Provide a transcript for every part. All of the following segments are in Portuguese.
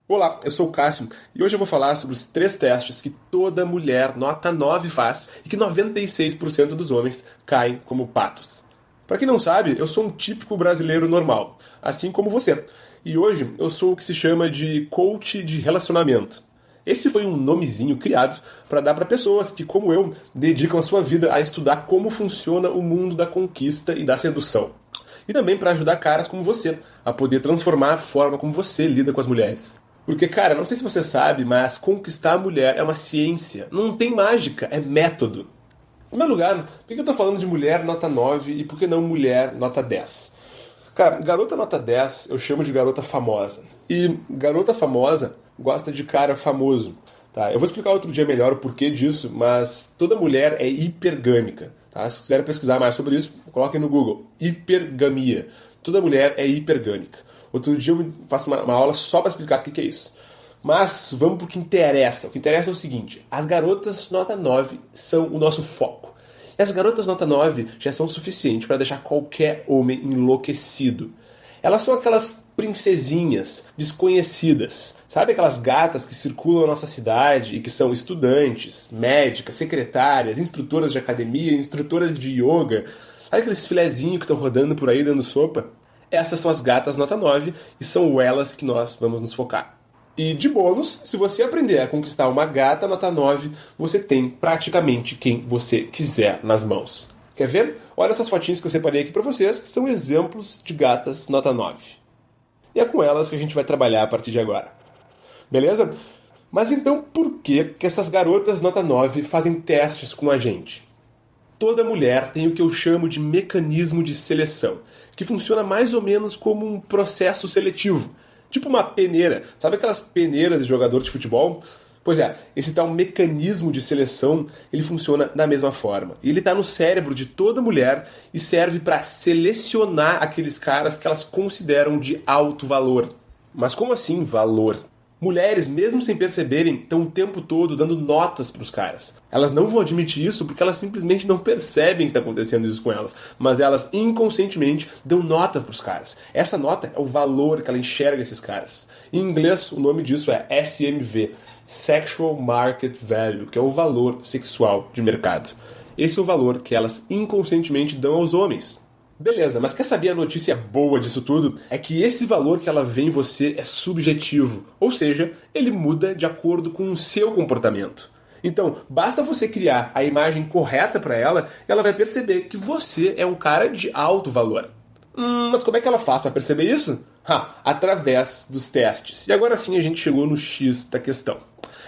Olá, eu sou o Cássio e hoje eu vou falar sobre os 3 testes que toda mulher nota 9 faz e que 96% dos homens caem como patos. Para quem não sabe, eu sou um típico brasileiro normal, assim como você. E hoje eu sou o que se chama de coach de relacionamento. Esse foi um nomezinho criado para dar para pessoas que, como eu, dedicam a sua vida a estudar como funciona o mundo da conquista e da sedução. E também para ajudar caras como você a poder transformar a forma como você lida com as mulheres. Porque, cara, não sei se você sabe, mas conquistar a mulher é uma ciência. Não tem mágica, é método. Em primeiro lugar, por que eu tô falando de mulher nota 9 e por que não mulher nota 10? Cara, garota nota 10 eu chamo de garota famosa. E garota famosa gosta de cara famoso. Tá? Eu vou explicar outro dia melhor o porquê disso, mas toda mulher é hipergâmica. Tá? Se quiserem pesquisar mais sobre isso, coloquem no Google. Hipergamia. Toda mulher é hipergâmica. Outro dia eu faço uma aula só para explicar o que é isso. Mas vamos pro que interessa. O que interessa é o seguinte: as garotas nota 9 são o nosso foco. E as garotas nota 9 já são o suficiente para deixar qualquer homem enlouquecido. Elas são aquelas princesinhas desconhecidas. Sabe aquelas gatas que circulam na nossa cidade e que são estudantes, médicas, secretárias, instrutoras de academia, instrutoras de yoga? Sabe aqueles filezinhos que estão rodando por aí dando sopa? Essas são as gatas nota 9 e são elas que nós vamos nos focar. E de bônus, se você aprender a conquistar uma gata nota 9, você tem praticamente quem você quiser nas mãos. Quer ver? Olha essas fotinhas que eu separei aqui para vocês, que são exemplos de gatas nota 9. E é com elas que a gente vai trabalhar a partir de agora. Beleza? Mas então por que essas garotas nota 9 fazem testes com a gente? Toda mulher tem o que eu chamo de mecanismo de seleção, que funciona mais ou menos como um processo seletivo. Tipo uma peneira. Sabe aquelas peneiras de jogador de futebol? Pois é, esse tal mecanismo de seleção, ele funciona da mesma forma. E ele está no cérebro de toda mulher e serve para selecionar aqueles caras que elas consideram de alto valor. Mas como assim valor? Mulheres, mesmo sem perceberem, estão o tempo todo dando notas para os caras. Elas não vão admitir isso porque elas simplesmente não percebem que está acontecendo isso com elas. Mas elas inconscientemente dão nota para os caras. Essa nota é o valor que ela enxerga esses caras. Em inglês, o nome disso é SMV, Sexual Market Value, que é o valor sexual de mercado. Esse é o valor que elas inconscientemente dão aos homens. Beleza, mas quer saber a notícia boa disso tudo? É que esse valor que ela vê em você é subjetivo, ou seja, ele muda de acordo com o seu comportamento. Então, basta você criar a imagem correta para ela e ela vai perceber que você é um cara de alto valor. Mas como é que ela faz para perceber isso? Através dos testes. E agora sim a gente chegou no X da questão.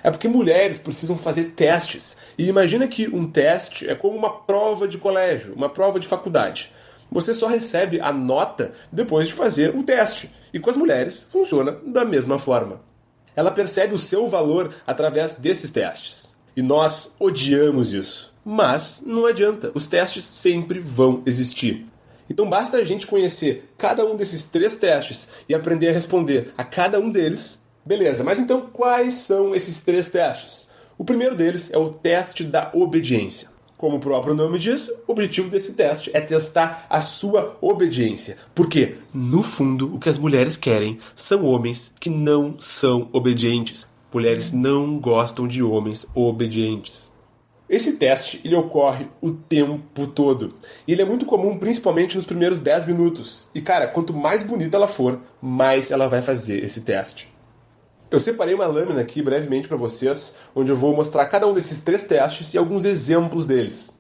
É porque mulheres precisam fazer testes. E imagina que um teste é como uma prova de colégio, uma prova de faculdade. Você só recebe a nota depois de fazer o teste. E com as mulheres funciona da mesma forma. Ela percebe o seu valor através desses testes. E nós odiamos isso. Mas não adianta, os testes sempre vão existir. Então basta a gente conhecer cada um desses 3 testes e aprender a responder a cada um deles. Beleza, mas então quais são esses 3 testes? O primeiro deles é o teste da obediência. Como o próprio nome diz, o objetivo desse teste é testar a sua obediência. Porque, no fundo, o que as mulheres querem são homens que não são obedientes. Mulheres não gostam de homens obedientes. Esse teste ele ocorre o tempo todo. E ele é muito comum, principalmente nos primeiros 10 minutos. E, cara, quanto mais bonita ela for, mais ela vai fazer esse teste. Eu separei uma lâmina aqui brevemente para vocês, onde eu vou mostrar cada um desses 3 testes e alguns exemplos deles.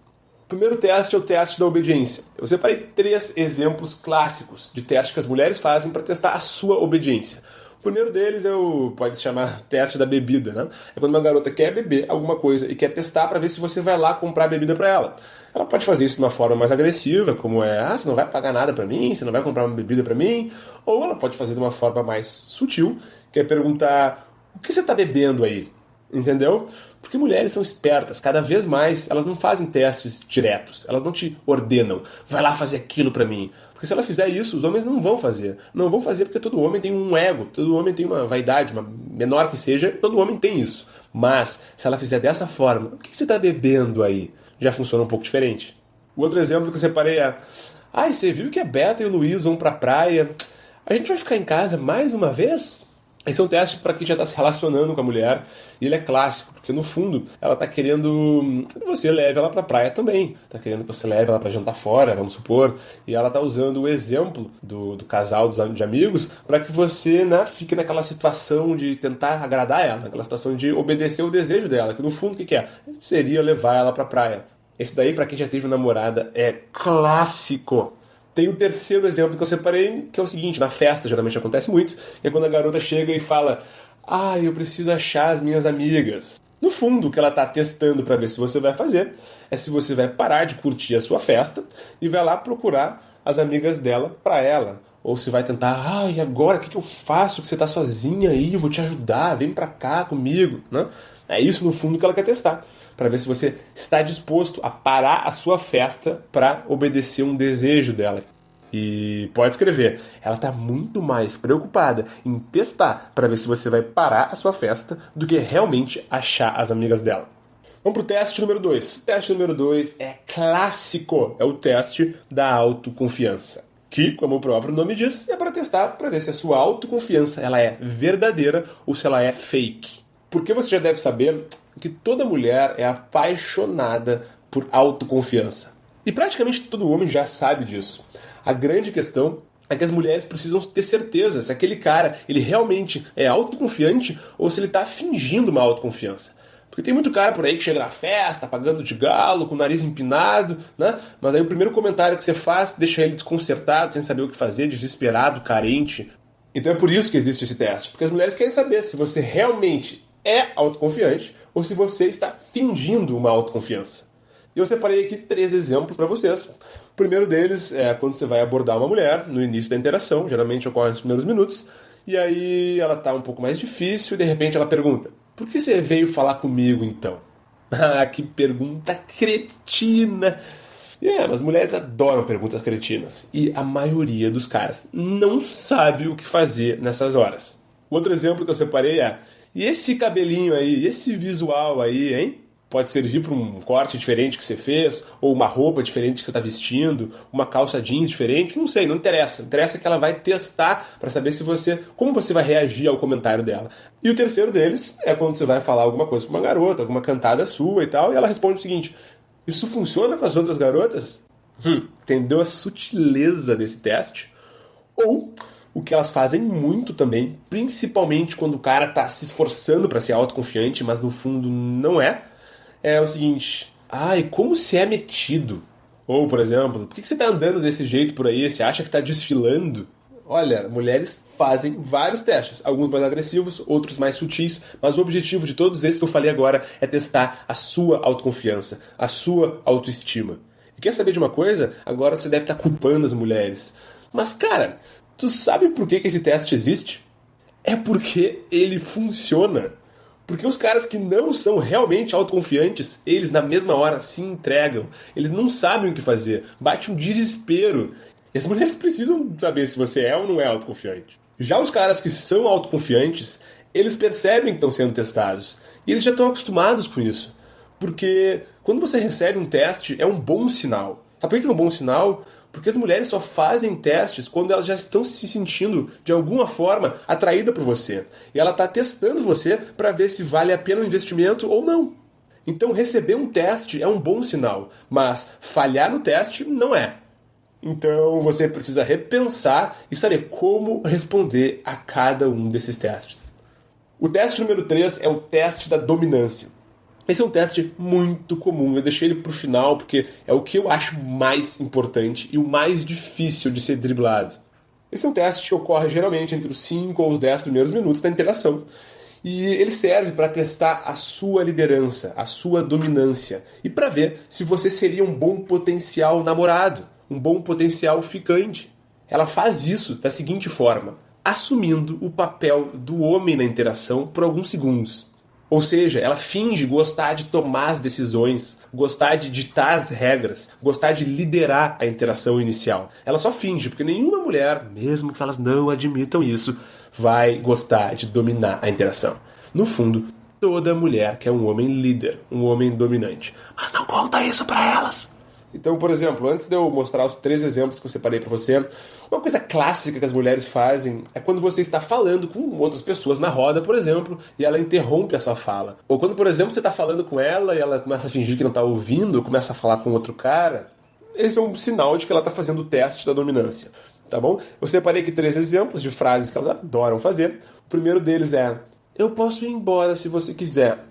O primeiro teste é o teste da obediência. Eu separei 3 exemplos clássicos de testes que as mulheres fazem para testar a sua obediência. O primeiro deles é o, pode chamar, teste da bebida, né? É quando uma garota quer beber alguma coisa e quer testar para ver se você vai lá comprar bebida para ela. Ela pode fazer isso de uma forma mais agressiva, como você não vai pagar nada para mim, você não vai comprar uma bebida para mim. Ou ela pode fazer de uma forma mais sutil, que é perguntar, o que você está bebendo aí? Entendeu? Porque mulheres são espertas, cada vez mais elas não fazem testes diretos, elas não te ordenam, vai lá fazer aquilo pra mim. Porque se ela fizer isso, os homens não vão fazer. Não vão fazer porque todo homem tem um ego, todo homem tem uma vaidade, uma menor que seja, todo homem tem isso. Mas, se ela fizer dessa forma, o que você está bebendo aí? Já funciona um pouco diferente. O outro exemplo que eu separei é, você viu que a Beta e o Luiz vão pra praia? A gente vai ficar em casa mais uma vez? Esse é um teste para quem já está se relacionando com a mulher, e ele é clássico, porque no fundo ela está querendo que você leve ela para a praia também, está querendo que você leve ela para jantar fora, vamos supor, e ela está usando o exemplo do casal de amigos para que você, né, fique naquela situação de tentar agradar ela, naquela situação de obedecer o desejo dela, que no fundo o que é? Seria levar ela para a praia. Esse daí, para quem já teve namorada, é clássico. Tem o terceiro exemplo que eu separei, que é o seguinte: na festa geralmente acontece muito, que é quando a garota chega e fala: ah, eu preciso achar as minhas amigas. No fundo, o que ela está testando para ver se você vai fazer é se você vai parar de curtir a sua festa e vai lá procurar as amigas dela para ela. Ou se vai tentar: ah, e agora o que eu faço? Que você está sozinha aí, eu vou te ajudar, vem para cá comigo, né? É isso no fundo que ela quer testar, para ver se você está disposto a parar a sua festa para obedecer um desejo dela. E pode escrever, ela está muito mais preocupada em testar para ver se você vai parar a sua festa do que realmente achar as amigas dela. Vamos para o teste número 2. O teste número 2 é clássico, é o teste da autoconfiança. Que, como o próprio nome diz, é para testar para ver se a sua autoconfiança ela é verdadeira ou se ela é fake. Porque você já deve saber que toda mulher é apaixonada por autoconfiança. E praticamente todo homem já sabe disso. A grande questão é que as mulheres precisam ter certeza se aquele cara ele realmente é autoconfiante ou se ele está fingindo uma autoconfiança. Porque tem muito cara por aí que chega na festa, pagando de galo, com o nariz empinado, né? Mas aí o primeiro comentário que você faz deixa ele desconcertado, sem saber o que fazer, desesperado, carente. Então é por isso que existe esse teste. Porque as mulheres querem saber se você realmente é autoconfiante ou se você está fingindo uma autoconfiança. E eu separei aqui 3 exemplos para vocês. O primeiro deles é quando você vai abordar uma mulher no início da interação, geralmente ocorre nos primeiros minutos, e aí ela está um pouco mais difícil e de repente ela pergunta: por que você veio falar comigo então? Ah, que pergunta cretina! Mas as mulheres adoram perguntas cretinas e a maioria dos caras não sabe o que fazer nessas horas. Outro exemplo que eu separei é: e esse cabelinho aí, esse visual aí, hein? Pode servir para um corte diferente que você fez, ou uma roupa diferente que você está vestindo, uma calça jeans diferente, não sei, não interessa. Interessa que ela vai testar para saber como você vai reagir ao comentário dela. E o terceiro deles é quando você vai falar alguma coisa para uma garota, alguma cantada sua e tal, e ela responde o seguinte: isso funciona com as outras garotas? Entendeu a sutileza desse teste? Ou o que elas fazem muito também, principalmente quando o cara está se esforçando para ser autoconfiante, mas no fundo não é o seguinte: ai, como você é metido. Ou, por exemplo, por que você tá andando desse jeito por aí? Você acha que tá desfilando? Olha, mulheres fazem vários testes, alguns mais agressivos, outros mais sutis, mas o objetivo de todos esses que eu falei agora é testar a sua autoconfiança, a sua autoestima. E quer saber de uma coisa? Agora você deve estar culpando as mulheres. Mas, cara, tu sabe por que esse teste existe? É porque ele funciona. Porque os caras que não são realmente autoconfiantes, eles na mesma hora se entregam. Eles não sabem o que fazer. Bate um desespero. E as mulheres precisam saber se você é ou não é autoconfiante. Já os caras que são autoconfiantes, eles percebem que estão sendo testados. E eles já estão acostumados com isso. Porque quando você recebe um teste, é um bom sinal. Sabe por que é um bom sinal? Porque as mulheres só fazem testes quando elas já estão se sentindo, de alguma forma, atraídas por você. E ela está testando você para ver se vale a pena o investimento ou não. Então, receber um teste é um bom sinal, mas falhar no teste não é. Então, você precisa repensar e saber como responder a cada um desses testes. O teste número 3 é o teste da dominância. Esse é um teste muito comum, eu deixei ele pro final porque é o que eu acho mais importante e o mais difícil de ser driblado. Esse é um teste que ocorre geralmente entre os 5 ou os 10 primeiros minutos da interação. E ele serve para testar a sua liderança, a sua dominância e para ver se você seria um bom potencial namorado, um bom potencial ficante. Ela faz isso da seguinte forma: assumindo o papel do homem na interação por alguns segundos. Ou seja, ela finge gostar de tomar as decisões, gostar de ditar as regras, gostar de liderar a interação inicial. Ela só finge, porque nenhuma mulher, mesmo que elas não admitam isso, vai gostar de dominar a interação. No fundo, toda mulher quer um homem líder, um homem dominante. Mas não conta isso pra elas. Então, por exemplo, antes de eu mostrar os 3 exemplos que eu separei pra você, uma coisa clássica que as mulheres fazem é quando você está falando com outras pessoas na roda, por exemplo, e ela interrompe a sua fala. Ou quando, por exemplo, você está falando com ela e ela começa a fingir que não está ouvindo, começa a falar com outro cara. Esse é um sinal de que ela está fazendo o teste da dominância, tá bom? Eu separei aqui 3 exemplos de frases que elas adoram fazer. O primeiro deles é: eu posso ir embora se você quiser.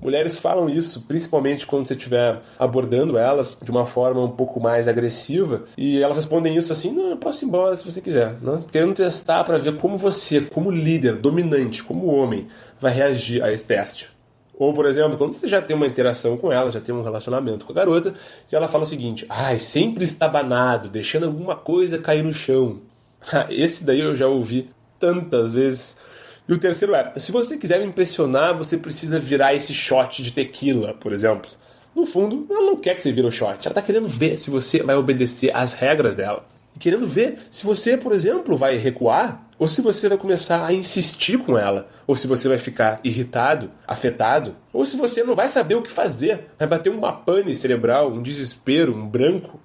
Mulheres falam isso, principalmente quando você estiver abordando elas de uma forma um pouco mais agressiva, e elas respondem isso assim: não, eu posso ir embora se você quiser, né? Querendo testar para ver como você, como líder, dominante, como homem, vai reagir a esse teste. Ou, por exemplo, quando você já tem uma interação com ela, já tem um relacionamento com a garota, e ela fala o seguinte: ai, sempre estabanado, deixando alguma coisa cair no chão. Esse daí eu já ouvi tantas vezes. E o terceiro é: se você quiser me impressionar, você precisa virar esse shot de tequila, por exemplo. No fundo, ela não quer que você vire o shot. Ela está querendo ver se você vai obedecer às regras dela. E querendo ver se você, por exemplo, vai recuar, ou se você vai começar a insistir com ela, ou se você vai ficar irritado, afetado, ou se você não vai saber o que fazer, vai bater uma pane cerebral, um desespero, um branco.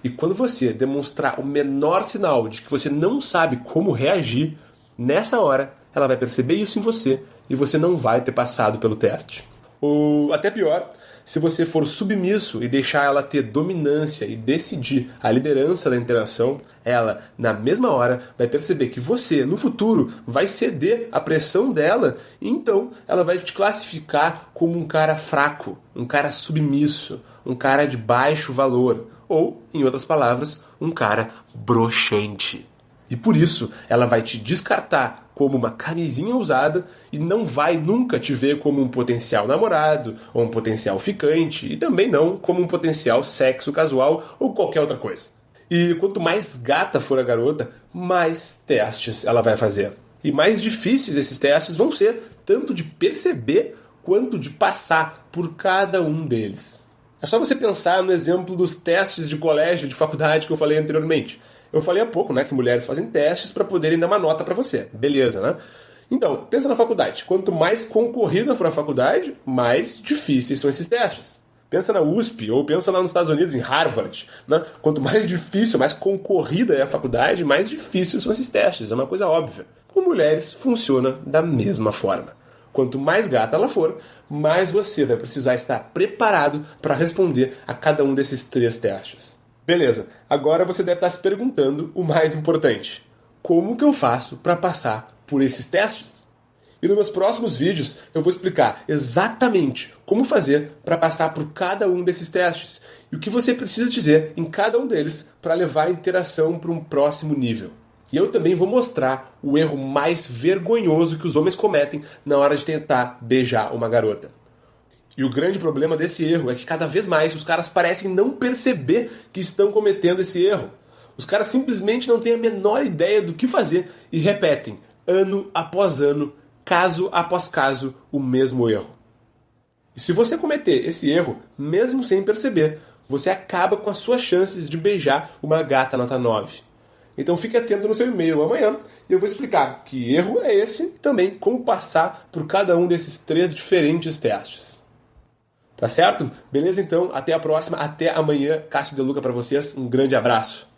E quando você demonstrar o menor sinal de que você não sabe como reagir, nessa hora ela vai perceber isso em você e você não vai ter passado pelo teste. Ou até pior, se você for submisso e deixar ela ter dominância e decidir a liderança da interação, ela, na mesma hora, vai perceber que você, no futuro, vai ceder à pressão dela, e então ela vai te classificar como um cara fraco, um cara submisso, um cara de baixo valor, ou, em outras palavras, um cara broxante. E por isso, ela vai te descartar como uma camisinha usada e não vai nunca te ver como um potencial namorado ou um potencial ficante, e também não como um potencial sexo casual ou qualquer outra coisa. E quanto mais gata for a garota, mais testes ela vai fazer. E mais difíceis esses testes vão ser, tanto de perceber quanto de passar por cada um deles. É só você pensar no exemplo dos testes de colégio, de faculdade que eu falei anteriormente. Eu falei há pouco, né, que mulheres fazem testes para poderem dar uma nota para você. Beleza, né? Então, pensa na faculdade. Quanto mais concorrida for a faculdade, mais difíceis são esses testes. Pensa na USP, ou pensa lá nos Estados Unidos, em Harvard, né? Quanto mais difícil, mais concorrida é a faculdade, mais difíceis são esses testes. É uma coisa óbvia. Com mulheres, funciona da mesma forma. Quanto mais gata ela for, mais você vai precisar estar preparado para responder a cada um desses 3 testes. Beleza, agora você deve estar se perguntando o mais importante: como que eu faço para passar por esses testes? E nos meus próximos vídeos eu vou explicar exatamente como fazer para passar por cada um desses testes e o que você precisa dizer em cada um deles para levar a interação para um próximo nível. E eu também vou mostrar o erro mais vergonhoso que os homens cometem na hora de tentar beijar uma garota. E o grande problema desse erro é que cada vez mais os caras parecem não perceber que estão cometendo esse erro. Os caras simplesmente não têm a menor ideia do que fazer e repetem, ano após ano, caso após caso, o mesmo erro. E se você cometer esse erro, mesmo sem perceber, você acaba com as suas chances de beijar uma gata nota 9. Então fique atento no seu e-mail amanhã e eu vou explicar que erro é esse e também como passar por cada um desses 3 diferentes testes. Tá certo? Beleza, então? Até a próxima. Até amanhã. Cássio De Luca pra vocês. Um grande abraço.